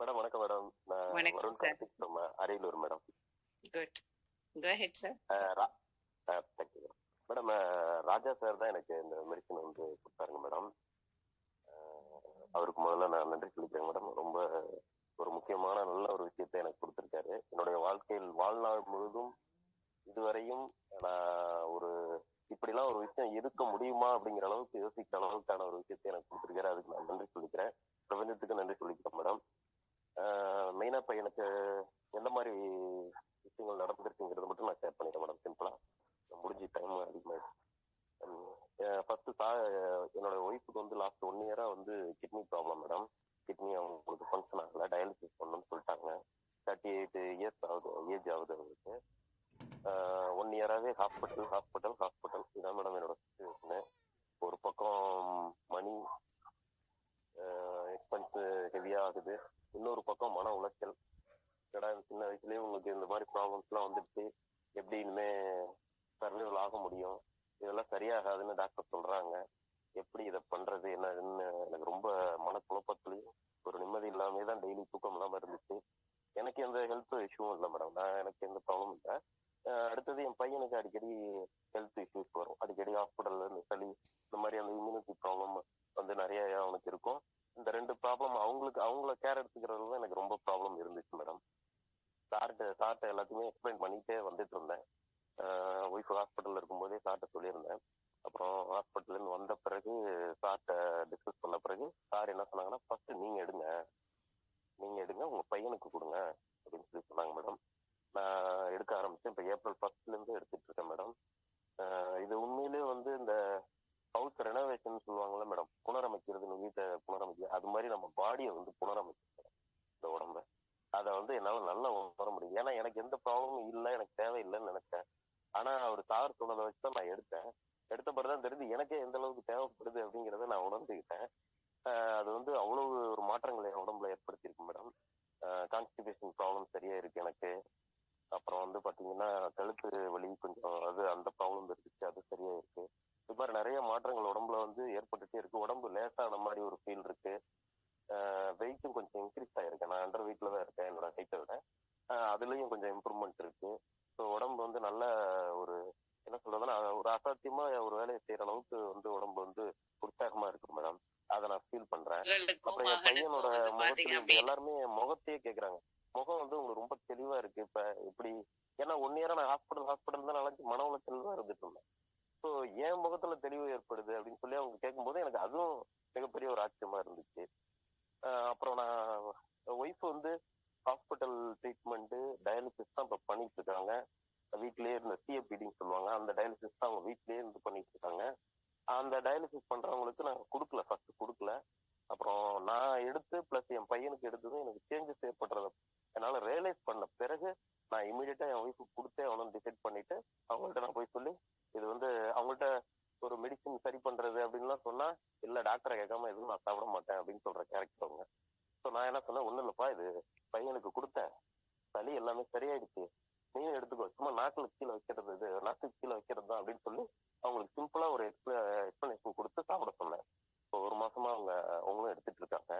Madam வணக்கம் madam. நான் வணக்கம் Varun sir. Karthik from Ariyalur madam. Good. Go ahead sir. Thank you madam. Raja sir தான் எனக்கு இந்த மெடிசன் வந்து கொடுத்தாருங்க மேடம். அவருக்கு முதல்ல நான் நன்றி சொல்லிக்கிறேன் மேடம். ரொம்ப ஒரு முக்கியமான நல்ல ஒரு விஷயத்தை எனக்கு கொடுத்துருக்காரு. என்னுடைய வாழ்க்கையில் வாழ்நாள் முழுதும் இதுவரையும் நான் ஒரு இப்படிலாம் ஒரு விஷயம் இருக்க முடியுமா அப்படிங்கிற அளவுக்கு யோசிக்கிற அளவுக்கான ஒரு விஷயத்தை எனக்கு கொடுத்துருக்காரு. அதுக்கு நான் நன்றி சொல்லிக்கிறேன். பிரபஞ்சத்துக்கு நன்றி சொல்லிக்கிறேன் மேடம். மெயினாக இப்போ எனக்கு எந்த மாதிரி விஷயங்கள் நடந்திருக்குங்கிறது மட்டும் நான் ஷேர் பண்ணிக்கிறேன் மேடம். சிம்பிளாக முடிஞ்சு டைம் அதிகமாகிடுச்சு. ஃபர்ஸ்ட் என்னோட ஒய்ஃபுக்கு வந்து லாஸ்ட் 1 இயரா வந்து கிட்னி ப்ராப்ளம் மேடம். கிட்னி அவங்களுக்கு ஃபங்க்ஷன் ஆகல, டயாலிசிஸ் பண்ணணும்னு சொல்லிட்டாங்க. 38 இயர்ஸ் ஆகுது, ஏஜ் ஆகுது அவங்களுக்கு. 1 இயராகவே ஹாஸ்பிட்டல் இதான் மேடம் என்னோட சுச்சுவேஷனு. ஒரு பக்கம் மணி எக்ஸ்பென்ஸ் ஹெவியாக ஆகுது, இன்னொரு பக்கம் மன உளைச்சல். சின்ன வயசுலேயே உங்களுக்கு இந்த மாதிரி ப்ராப்ளம்ஸ்லாம் வந்துடுச்சு, எப்படி இனிமே சர்வைவல் ஆக முடியும், இதெல்லாம் சரியாகாதுன்னு டாக்டர் சொல்கிறாங்க. எப்படி இதை பண்ணுறது என்னன்னு எனக்கு ரொம்ப மனக்குழப்பத்துலையும் ஒரு நிம்மதி இல்லாமே தான் டெய்லி தூக்கம் இல்லாமல் இருந்துச்சு. எனக்கு எந்த ஹெல்த் இஷ்யூவும் இல்லை மேடம். எனக்கு எந்த ப்ராப்ளமும் இல்லை. அடுத்தது என் பையனுக்கு அடிக்கடி ஹெல்த் இஷ்யூஸ் வரும். அடிக்கடி ஹாஸ்பிட்டலில் இந்த சளி இந்த மாதிரி அந்த இம்யூனிட்டி ப்ராப்ளம் வந்து நிறைய அவனுக்கு இருக்கும். இந்த 2 ப்ராப்ளம் அவங்கள கேர் எடுத்துக்கிறது தான் எனக்கு ரொம்ப ப்ராப்ளம் இருந்துச்சு மேடம். சார்ட்ட எல்லாத்தையுமே எக்ஸ்பிளைன் பண்ணிகிட்டே வந்துட்டு இருந்தேன். ஒய்ஃப் ஹாஸ்பிட்டலில் இருக்கும்போதே சார்ட்ட சொல்லியிருந்தேன். அப்புறம் ஹாஸ்பிட்டல்லேருந்து வந்த பிறகு சார்ட்ட டிஸ்கஸ் பண்ண பிறகு சார் என்ன சொன்னாங்கன்னா, ஃபர்ஸ்ட் நீங்கள் எடுங்க, உங்கள் பையனுக்கு கொடுங்க அப்படின்னு சொல்லி சொன்னாங்க மேடம். நான் எடுக்க ஆரம்பித்தேன். இப்போ ஏப்ரல் 1 எடுத்துட்டு இருக்கேன் மேடம். இது உண்மையிலே வந்து இந்த ஹவுஸ் ரெனோவேஷன் சொல்லுவாங்கல்ல மேடம், புனரமைக்கிறது, வீட்டை புனரமைக்கிறது, அது மாதிரி நம்ம பாடியை வந்து புனரமைக்கிறோம் இந்த உடம்ப. அதை வந்து என்னால் நல்லா உணர முடியும். ஏன்னா எனக்கு எந்த ப்ராப்ளமும் இல்லை, எனக்கு தேவையில்லைன்னு நினைச்சேன். ஆனால் அவர் சார் சொன்னதை வச்சு தான் நான் எடுத்த பிறகு தான் தெரிஞ்சு எனக்கே எந்த அளவுக்கு தேவைப்படுது அப்படிங்கிறத நான் உணர்ந்துக்கிட்டேன். அது வந்து அவ்வளவு ஒரு மாற்றங்களை என் உடம்புல ஏற்படுத்தியிருக்கு மேடம். கான்ஸ்டிபேஷன் ப்ராப்ளம் சரியா இருக்கு எனக்கு. அப்புறம் வந்து பார்த்தீங்கன்னா கழுத்து வலி கொஞ்சம் அந்த ப்ராப்ளம் இருந்துச்சு, அது சரியா இருக்கு. இது மாதிரி நிறைய மாற்றங்கள் உடம்புல வந்து ஏற்பட்டுட்டே இருக்கு. உடம்பு லேசான மாதிரி ஒரு ஃபீல் இருக்கு. வெயிட்டும் கொஞ்சம் இன்க்ரீஸ் ஆகிருக்கு. நான் அண்டர் வெயிட்ல தான் இருக்கேன் என்னோட ஹைட்டை விட. அதுலேயும் கொஞ்சம் இம்ப்ரூவ்மெண்ட் இருக்கு. ஸோ உடம்பு வந்து நல்ல ஒரு என்ன சொல்றதுன்னா ஒரு அசாத்தியமா ஒரு வேலையை செய்யற அளவுக்கு வந்து உடம்பு வந்து உற்சாகமா இருக்கு மேடம். அதை நான் ஃபீல் பண்றேன். அப்புறம் என் பையனோட முகத்துலயும் எல்லாருமே முகத்தையே கேட்கறாங்க, முகம் வந்து உங்களுக்கு ரொம்ப தெளிவா இருக்கு இப்ப எப்படி. ஏன்னா 1 இயரா நான் ஹாஸ்பிட்டல் தான் நினைச்சு மன உளைச்சல் தான் இருந்துட்டு இருந்தேன். ஸோ என் முகத்துல தெளிவு ஏற்படுது அப்படின்னு சொல்லி அவங்க கேட்கும்போது எனக்கு அதுவும் மிகப்பெரிய ஒரு ஆச்சரியமா இருந்துச்சு. அப்புறம் நான் ஒய்ஃப் வந்து ஹாஸ்பிட்டல் ட்ரீட்மெண்ட்டு டயாலிசிஸ் தான் இப்போ பண்ணிட்டு இருக்காங்க. வீட்லயே இருந்த சிஎப்பிடின்னு சொல்லுவாங்க, அந்த டயாலிசிஸ் தான் அவங்க வீட்லயே இருந்து பண்ணிட்டு இருக்காங்க. அந்த டயாலிசிஸ் பண்றவங்களுக்கு நான் ஃபர்ஸ்ட் கொடுக்கல. அப்புறம் நான் எடுத்து பிளஸ் என் பையனுக்கு எடுத்ததும் எனக்கு சேஞ்சஸ் ஏற்படுறத என்னால் ரியலைஸ் பண்ண பிறகு நான் இமீடியட்டா என் ஒய்ஃபுக்கு கொடுத்தே அவனும் டிசைட் பண்ணிட்டு அவங்கள்ட்ட நான் போய் சொல்லி இது வந்து அவங்கள்ட்ட ஒரு மெடிசின் சரி பண்றது அப்படின்லாம் சொன்னா இல்லை டாக்டரை கேட்காம எதுவும் நான் சாப்பிட மாட்டேன் அப்படின்னு சொல்ற கேரக்டர் அவங்க. ஸோ நான் என்ன சொன்னேன், ஒன்றும் இல்லைப்பா, இது பையனுக்கு கொடுத்தேன், சளி எல்லாமே சரியாயிடுச்சு, நீயும் எடுத்துக்கோ, சும்மா நாக்குக்கு கீழே வைக்கிறது தான் அப்படின்னு சொல்லி அவங்களுக்கு சிம்பிளா ஒரு எக்ஸ்பிளனேஷன் கொடுத்து சாப்பிட சொன்னேன். இப்போ 1 மாசமா அவங்களும் எடுத்துட்டு இருக்காங்க.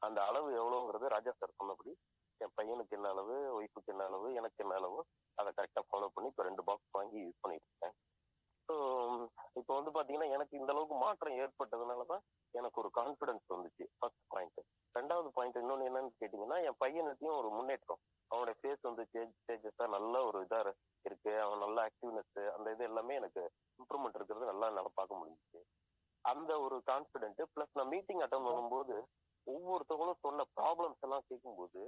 அந்த அளவு எவ்வளவுங்கிறது ராஜா சார் சொன்னபடி என் பையனுக்கு என்ன அளவு, ஒய்ஃபுக்கு என்ன அளவு, எனக்கு என்ன அளவு, அதை கரெக்டா ஃபாலோ பண்ணி இப்போ 2 பாக்ஸ் வாங்கி யூஸ் பண்ணிட்டு இருக்கேன். ஸோ இப்போ வந்து பாத்தீங்கன்னா எனக்கு இந்த அளவுக்கு மாற்றம் ஏற்பட்டதுனாலதான் எனக்கு ஒரு கான்பிடன்ஸ் வந்துச்சு. First point. 2வது பாயிண்ட் இன்னொன்னு என்னன்னு கேட்டீங்கன்னா, என் பையனுக்கும் ஒரு முன்னேற்றம், அவனுடைய ஃபேஸ் வந்து சேஞ்சஸா நல்ல ஒரு இதா இருக்கு, அவன் நல்ல ஆக்டிவ்னஸ், அந்த இது எல்லாமே எனக்கு இம்ப்ரூவ்மெண்ட் இருக்கிறது நல்லா என்னால் பார்க்க முடிஞ்சிச்சு. அந்த ஒரு கான்பிடென்ட் பிளஸ் நான் மீட்டிங் அட்டன் பண்ணும்போது ஒவ்வொருத்தவங்களும் சொன்ன ப்ராப்ளம்ஸ் எல்லாம் கேட்கும்போது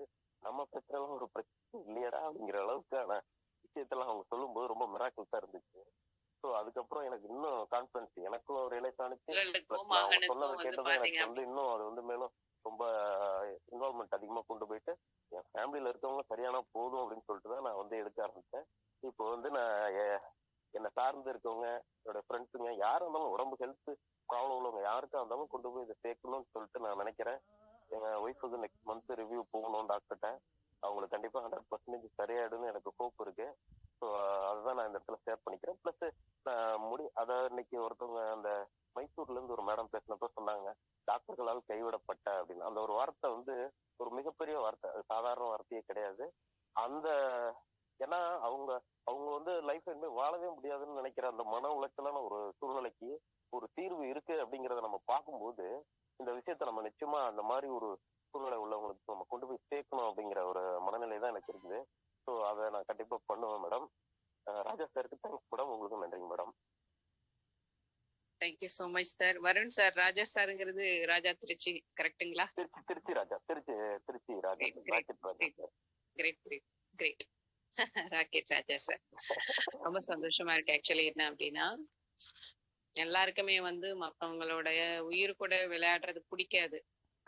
நம்ம பிரச்சனை ஒரு பிரச்சனை இல்லையடா அப்படிங்கிற அளவுக்கான விஷயத்தெல்லாம் அவங்க சொல்லும்போது ரொம்ப மிராக்கிள்ஸா இருந்துச்சு. ஸோ அதுக்கப்புறம் எனக்கு இன்னும் கான்பிடன்ஸ் எனக்கும் ரியலைஸ் ஆனிச்சு. அவங்க சொன்னதை கேட்டதும் எனக்கு வந்து இன்னும் அது வந்து மேலும் ரொம்ப இன்வால்மெண்ட் அதிகமா கொண்டு போயிட்டு என் ஃபேமிலியில இருக்கவங்க சரியானா போதும் அப்படின்னு சொல்லிட்டு தான் நான் வந்து எடுக்க ஆரம்பிச்சேன். இப்போ வந்து நான் என்னை சார்ந்து இருக்கவங்க, என்னோட ஃப்ரெண்ட்ஸுங்க யாரும் இருந்தாலும் உடம்பு ஹெல்த் ப்ராப்ளம் உள்ளவங்க யாருக்கா இருந்தாலும் கொண்டு போய் இதை சேர்க்கணும்னு சொல்லிட்டு நான் நினைக்கிறேன். எங்க ஒய்ஃபுக்கு நெக்ஸ்ட் மந்த் ரிவ்யூ போகணும் டாக்டர்கிட்ட. அவங்களுக்கு கண்டிப்பா 100% சரியாயிடும்னு எனக்கு ஹோப் இருக்கு. ஸோ அதுதான் நான் இந்த இடத்துல ஷேர் பண்ணிக்கிறேன். பிளஸ் அதாவது இன்னைக்கு ஒருத்தவங்க அந்த மைசூர்ல இருந்து ஒரு மேடம் பேசினப்ப சொன்னாங்க, டாக்டர்களால் கைவிடப்பட்ட அப்படின்னு. அந்த ஒரு வார்த்தை வந்து ஒரு மிகப்பெரிய வார்த்தை, அது சாதாரண வார்த்தையே கிடையாது. அந்த ஏன்னா அவங்க அவங்க வந்து லைஃப் இனிமே வாழவே முடியாதுன்னு நினைக்கிற அந்த மன உளைச்சலான ஒரு சூழ்நிலைக்கு ஒரு தீர்வு இருக்கு அப்படிங்கறத நம்ம பார்க்கும்போது இந்த விஷயத்த நம்ம நிச்சயமா அந்த மாதிரி ஒரு சூழ்நிலை உள்ளவங்களுக்கு நம்ம கொண்டு போய் சேர்க்கணும் அப்படிங்கிற ஒரு மனநிலை தான் எனக்கு இருக்குது. ஸோ அதை நான் கண்டிப்பா பண்ணுவேன் மேடம். ராஜா சாருக்கு தேங்க்ஸ் மேடம். உங்களுக்கும் நன்றிங்க madam. Thank you so much sir. Varun sir, Raja சாருங்கிறது ராஜா திருச்சி கரெக்ட்டுங்களா? Trichy Raja, Trichy Raja, rocket Raja sir. Great great great. Rocket Raja sir, ரொம்ப சந்தோஷமா இருக்கு. ஆக்சுவலி என்ன அப்படின்னா, எல்லாருக்குமே வந்து மத்தவங்களோட உயிர் கூட விளையாடுறது பிடிக்காது,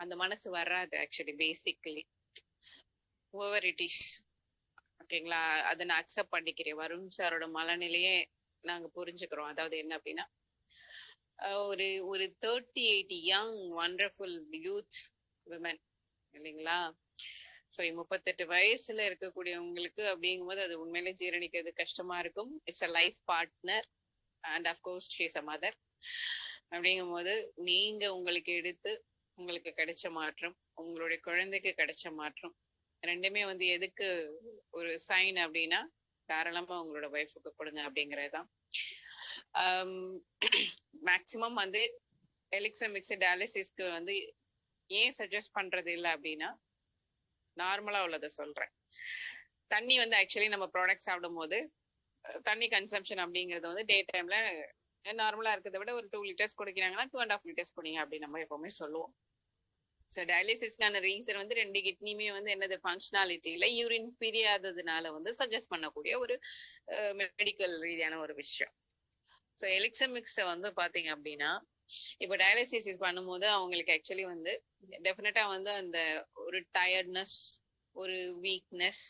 அந்த மனசு வராது. Actually basically over it is, ஓகேங்களா? அதை நான் அக்செப்ட் பண்ணிக்கிறேன். வருண் சாரோட மனநிலையே நாங்க புரிஞ்சுக்கிறோம். அதாவது என்ன அப்படின்னா, ஒரு ஒரு 38 யங் வண்டர்ஃபுல் யூத் விமன் இல்லைங்களா? ஸோ 38 வயசுல இருக்கக்கூடியவங்களுக்கு அப்படிங்கும்போது அது உண்மையிலே ஜீரணிக்கிறது கஷ்டமா இருக்கும். It's a life partner and of course she is a mother. அப்படிங்கும்போது நீங்க உங்களுக்கு எடுத்து உங்களுக்கு கிடைச்ச மாற்றம், உங்களுடைய குழந்தைக்கு கிடைச்ச மாற்றம், ரெண்டுமே வந்து எதுக்கு ஒரு சைன் அப்படின்னா, தாராளமா உங்களோட ஒய்ஃபுக்கு கொடுங்க அப்படிங்கறதுதான். மேக்சிமம் வந்து எலிக்சர் மிக்சர் டயாலிசிஸ்க்கு வந்து ஏன் சஜஸ்ட் பண்றது இல்லை அப்படின்னா, நார்மலா உள்ளதை சொல்றேன். தண்ணி வந்து ஆக்சுவலி நம்ம ப்ராடக்ட் சாப்பிடும் போது தண்ணி கன்சம்ஷன் அப்படிங்கிறது வந்து டே டைம்ல நார்மலா இருக்கிறத விட ஒரு 2 லிட்டர்ஸ் குடிக்கிறாங்கன்னா 2.5 லிட்டர்ஸ் குடிங்க அப்படின்னு நம்ம எப்பவுமே சொல்லுவோம். ஸோ டயாலிசிஸ்க்கான ரீசன் வந்து 2 கிட்னியுமே வந்து என்னது ஃபங்க்ஷனாலிட்டியில யூரின் பிரியாததுனால வந்து சஜஸ்ட் பண்ணக்கூடிய ஒரு மெடிக்கல் ரீதியான ஒரு விஷயம். ஸோ எலிக்சர் மிக்ஸை வந்து பாத்தீங்க அப்படின்னா, இப்போ டயாலிசிஸ் பண்ணும்போது அவங்களுக்கு ஆக்சுவலி வந்து டெஃபினட்டா வந்து அந்த ஒரு டயர்ட்னஸ், ஒரு வீக்னஸ்,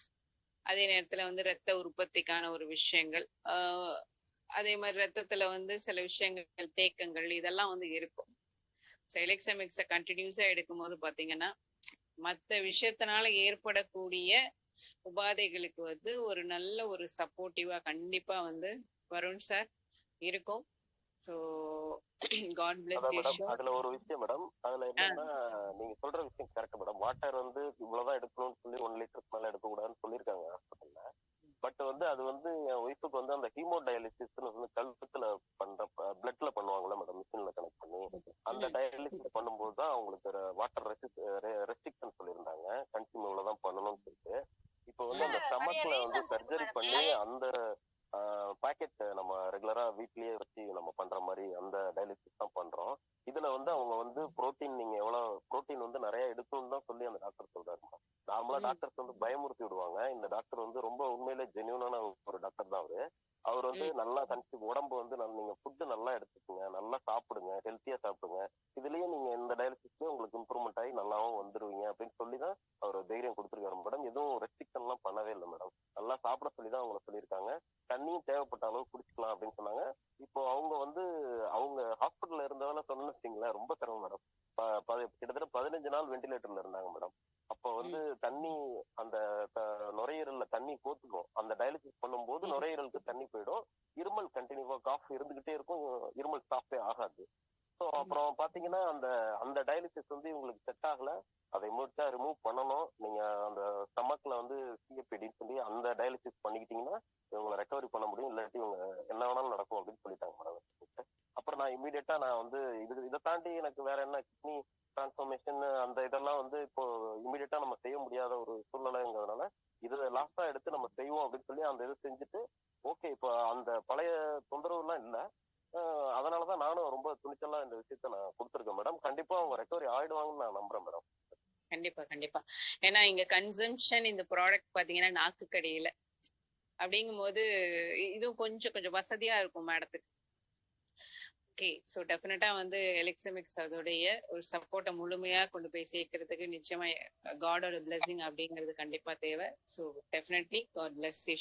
அதே நேரத்துல வந்து ரத்த உற்பத்திக்கான ஒரு விஷயங்கள், அதே மாதிரி ரத்தத்துல வந்து சில விஷயங்கள் தேக்கங்கள் இதெல்லாம் வந்து இருக்கும். ஸோ எலிக்சர் மிக்ஸை கண்டினியூஸா எடுக்கும்போது பாத்தீங்கன்னா மற்ற விஷயத்தினால ஏற்படக்கூடிய உபாதைகளுக்கு வந்து ஒரு நல்ல ஒரு சப்போர்ட்டிவா கண்டிப்பா வந்து வருண் சார் இருக்கும். So God bless you. அதுல ஒரு விஷயம் மேடம், அதுல என்னன்னா நீங்க சொல்ற விஷயம் கரெக்ட் மேடம். வாட்டர் வந்து இவ்வளவுதான் எடுக்கணும்னு சொல்லி 1 லிட்டருக்கு மேல எடுக்க கூடாதுன்னு சொல்லியிருக்காங்க ஹாஸ்பிட்டல்ல. பட் வந்து அது வந்து என் ஒய்ஃபுக்கு வந்து அந்த ஹீமோ டயாலிசிஸ்ன்னு வந்து கழுத்துல பண்ற பிளட்ல பண்ணுவாங்கல்ல மேடம், மிஷின்ல கனெக்ட் பண்ணி அந்த டயாலிசிஸ் பண்ணும்போது தான் அவங்களுக்கு வாட்டர் ரெஸ்ட்ரிக்ஷன் சொல்லியிருந்தாங்க. கன்சியூம் இவ்வளவுதான் பண்ணணும்னு சொல்லிட்டு. இப்போ வந்து அந்த ஸ்டமக்ல வந்து சர்ஜரி பண்ணி அந்த பாக்கெட் நம்ம ரெகுலரா வீட்லயே வச்சு நம்ம பண்ற மாதிரி அந்த டயாலிசிஸ் தான் பண்றோம். இதுல வந்து அவங்க வந்து புரோட்டீன், நீங்க எவ்வளவு புரோட்டீன் வந்து நிறைய எடுக்கணும்னு தான் சொல்லி அந்த டாக்டர் சொல்றாரு. நார்மலா டாக்டர்ஸ் வந்து பயமுறுத்தி விடுவாங்க. இந்த டாக்டர் வந்து ரொம்ப உண்மையிலே ஜென்யூனான ஒரு டாக்டர் தான் அவரு. அவர் வந்து நல்லா உடம்பு வந்து நீங்க ஃபுட்டு நல்லா எடுத்துக்கோங்க, நல்லா சாப்பிடுங்க, ஹெல்த்தியா சாப்பிடுங்க, இதுலயும் நீங்க இந்த டயாலிசிஸ்லயும் உங்களுக்கு இம்ப்ரூவ்மெண்ட் ஆகி நல்லாவும் வந்துருவீங்க அப்படின்னு சொல்லிதான் அவர் தைரியம் கொடுத்துருக்காரு மேடம். எதுவும் ரெஸ்ட்ரிக்ஷன் எல்லாம் பண்ணவே இல்லை மேடம். நல்லா சாப்பிட சொல்லிதான் அவங்க சொல்லியிருக்காங்க. தண்ணியும் தேவைப்பட்ட அளவு குடிச்சுக்கலாம் அப்படின்னு சொன்னாங்க. இப்போ அவங்க வந்து அவங்க ஹாஸ்பிட்டல்ல இருந்தவன சொன்னு வச்சிங்களேன், ரொம்ப சிரமம் மேடம். கிட்டத்தட்ட 15 நாள் வெண்டிலேட்டர்ல இருந்தாங்க மேடம். அப்போ வந்து தண்ணி அந்த நுரையீரல்ல தண்ணி கோத்துக்கும். அந்த டயாலிசிஸ் பண்ணும்போது நுரையீரலுக்கு தண்ணி போயிடும். இருமல் கண்டினியூவா காஃப் இருந்துகிட்டே இருக்கும், இருமல் ஸ்டாப்பே ஆகாது. ஸோ அப்புறம் பாத்தீங்கன்னா அந்த அந்த டயாலிசிஸ் வந்து இவங்களுக்கு செட் ஆகல. அதை இமீடியட்டா ரிமூவ் பண்ணணும். நீங்க அந்த ஸ்டமக்ல வந்து சிஎப்பிடின்னு சொல்லி அந்த டயாலிசிஸ் பண்ணிக்கிட்டீங்கன்னா இவங்களை ரெக்கவரி பண்ண முடியும், இல்லாட்டி இவங்க என்ன வேணாலும் நடக்கும் அப்படின்னு சொல்லிட்டாங்க மேடம். அப்புறம் நான் இமீடியட்டா நான் வந்து இதை தாண்டி எனக்கு வேற என்ன கிட்னி டிரான்ஸ்ஃபர்மேஷன் அந்த இதெல்லாம் வந்து இப்போ இமீடியட்டா நம்ம செய்ய முடியாத ஒரு சூழ்நிலைங்கிறதுனால இது லாஸ்டா எடுத்து நம்ம செய்வோம் அப்படின்னு சொல்லி அந்த இது செஞ்சுட்டு ஓகே இப்போ அந்த பழைய தொந்தரவுலாம் இல்லை. அதனாலதான் நானும் ரொம்ப துணிச்சலா இந்த விஷயத்த நான் கொடுத்துருக்கேன் மேடம். கண்டிப்பா அவங்க ரெக்கவரி ஆயிடுவாங்கன்னு நான் நம்புறேன் மேடம். கண்டிப்பா கண்டிப்பா. ஏன்னா இங்க கன்சம்ஷன் இந்த ப்ராடக்ட் பாத்தீங்கன்னா நாக்கு கடியில அப்படிங்கும்போது இதுவும் கொஞ்சம் வசதியா இருக்கும் மேடத்துக்கு. ஓகே, ஸோ டெஃபினட்டா வந்து எலிக்சர் மிக்ஸ் அதோடைய ஒரு சப்போர்ட்டை முழுமையா கொண்டு போய் சேர்க்கறதுக்கு நிச்சயமா காடோட பிளெஸிங் அப்படிங்கிறது கண்டிப்பா தேவை. So definitely God bless you.